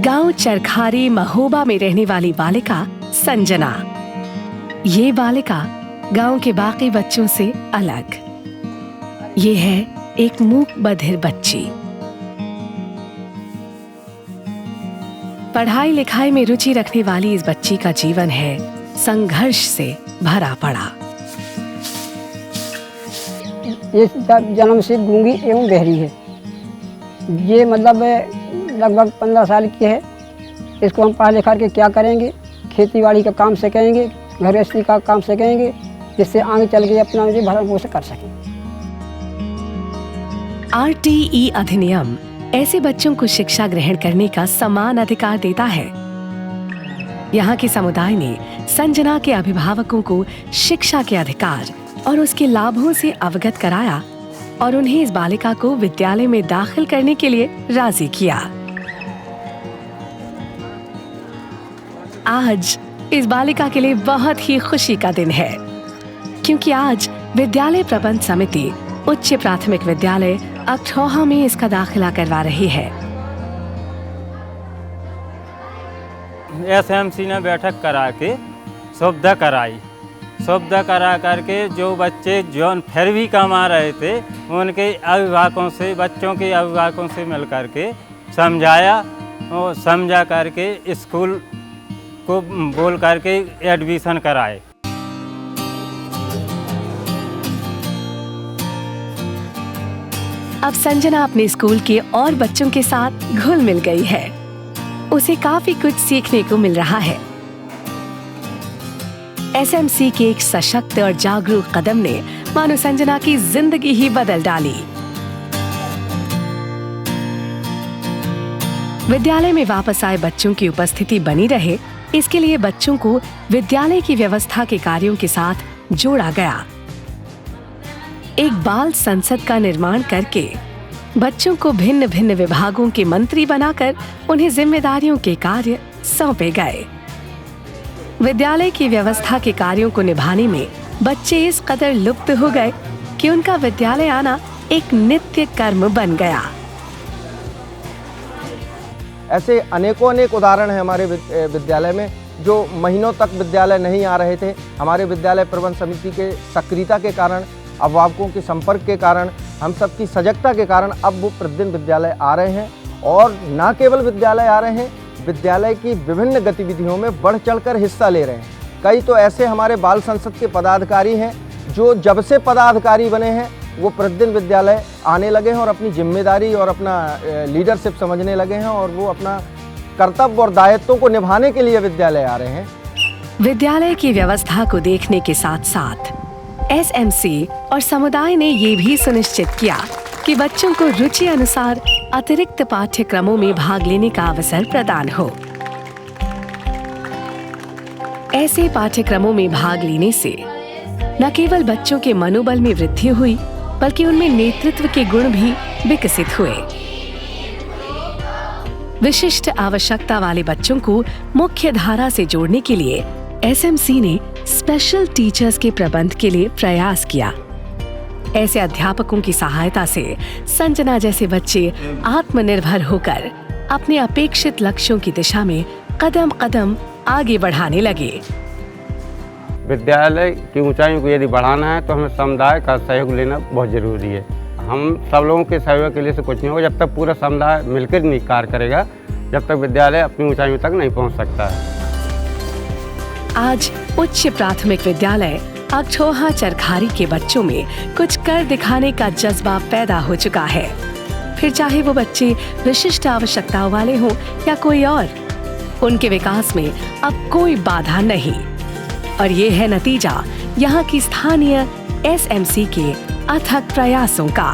गांव चरखारी महोबा में रहने वाली बालिका संजना। ये बालिका गांव के बाकी बच्चों से अलग। ये है एक मूक बधिर बच्ची। पढ़ाई लिखाई में रुचि रखने वाली इस बच्ची का जीवन है संघर्ष से भरा पड़ा। ये जन्म से गूंगी एवं बहरी है। ये मतलब लगभग 15 साल की है। इसको हम पढ़ा लिखा के क्या करेंगे, खेती बाड़ी का काम सीखेंगे, गृहस्थी का काम सीखेंगे, जिससे आगे चल के अपना भरण पोषण कर सकें। RTE अधिनियम ऐसे बच्चों को शिक्षा ग्रहण करने का समान अधिकार देता है। यहाँ के समुदाय ने संजना के अभिभावकों को शिक्षा के अधिकार और उसके लाभों से अवगत कराया और उन्हें इस बालिका को विद्यालय में दाखिल करने के लिए राजी किया। आज इस बालिका के लिए बहुत ही खुशी का दिन है, क्योंकि आज विद्यालय प्रबंध समिति उच्च प्राथमिक विद्यालय अकठौहा में इसका दाखिला करवा रही है। SMC ने बैठक करा के सुविधा कराई। सुविधा करा करके जो बच्चे जो फिर भी कमा रहे थे उनके अभिभावकों से, बच्चों के अभिभावकों से मिल करके समझाया और समझा करके स्कूल को बोल करके एडमिशन कराए। अब संजना अपने स्कूल के और बच्चों के साथ घुल मिल गई है। उसे काफी कुछ सीखने को मिल रहा है। SMC के एक सशक्त और जागरूक कदम ने मानो संजना की जिंदगी ही बदल डाली। विद्यालय में वापस आए बच्चों की उपस्थिति बनी रहे, इसके लिए बच्चों को विद्यालय की व्यवस्था के कार्यों के साथ जोड़ा गया। एक बाल संसद का निर्माण करके बच्चों को भिन्न भिन्न विभागों के मंत्री बनाकर उन्हें जिम्मेदारियों के कार्य सौंपे गए। विद्यालय की व्यवस्था के कार्यों को निभाने में बच्चे इस कदर लुप्त हो गए कि उनका विद्यालय आना एक नित्य कर्म बन गया। ऐसे अनेक उदाहरण हैं हमारे विद्यालय में, जो महीनों तक विद्यालय नहीं आ रहे थे। हमारे विद्यालय प्रबंध समिति के सक्रियता के कारण, अभिभावकों के संपर्क के कारण, हम सब की सजगता के कारण अब वो प्रतिदिन विद्यालय आ रहे हैं। और न केवल विद्यालय आ रहे हैं, विद्यालय की विभिन्न गतिविधियों में बढ़ चढ़कर हिस्सा ले रहे हैं। कई तो ऐसे हमारे बाल संसद के पदाधिकारी हैं जो जब से पदाधिकारी बने हैं वो प्रतिदिन विद्यालय आने लगे हैं और अपनी जिम्मेदारी और अपना लीडरशिप समझने लगे हैं और वो अपना कर्तव्य और दायित्वों को निभाने के लिए विद्यालय आ रहे हैं। विद्यालय की व्यवस्था को देखने के साथ साथ SMC और समुदाय ने ये भी सुनिश्चित किया कि बच्चों को रुचि अनुसार अतिरिक्त पाठ्यक्रमों में भाग लेने का अवसर प्रदान हो। ऐसे पाठ्यक्रमों में भाग लेने से न केवल बच्चों के मनोबल में वृद्धि हुई, बल्कि उनमें नेतृत्व के गुण भी विकसित हुए। विशिष्ट आवश्यकता वाले बच्चों को मुख्य धारा से जोड़ने के लिए SMC ने स्पेशल टीचर्स के प्रबंध के लिए प्रयास किया। ऐसे अध्यापकों की सहायता से संजना जैसे बच्चे आत्मनिर्भर होकर अपने अपेक्षित लक्ष्यों की दिशा में कदम कदम आगे बढ़ाने लगे। विद्यालय की ऊंचाइयों को यदि बढ़ाना है तो हमें समुदाय का सहयोग लेना बहुत जरूरी है। हम सब लोगों के सहयोग के लिए से कुछ नहीं होगा जब तक पूरा समुदाय मिलकर नहीं कार्य करेगा, जब तक विद्यालय अपनी ऊंचाइयों तक नहीं पहुंच सकता है। आज उच्च प्राथमिक विद्यालय अकठौहा चरखारी के बच्चों में कुछ कर दिखाने का जज्बा पैदा हो चुका है। फिर चाहे वो बच्चे विशिष्ट आवश्यकताओं वाले हों या कोई और, उनके विकास में अब कोई बाधा नहीं। और ये है नतीजा यहाँ की स्थानीय SMC के अथक प्रयासों का।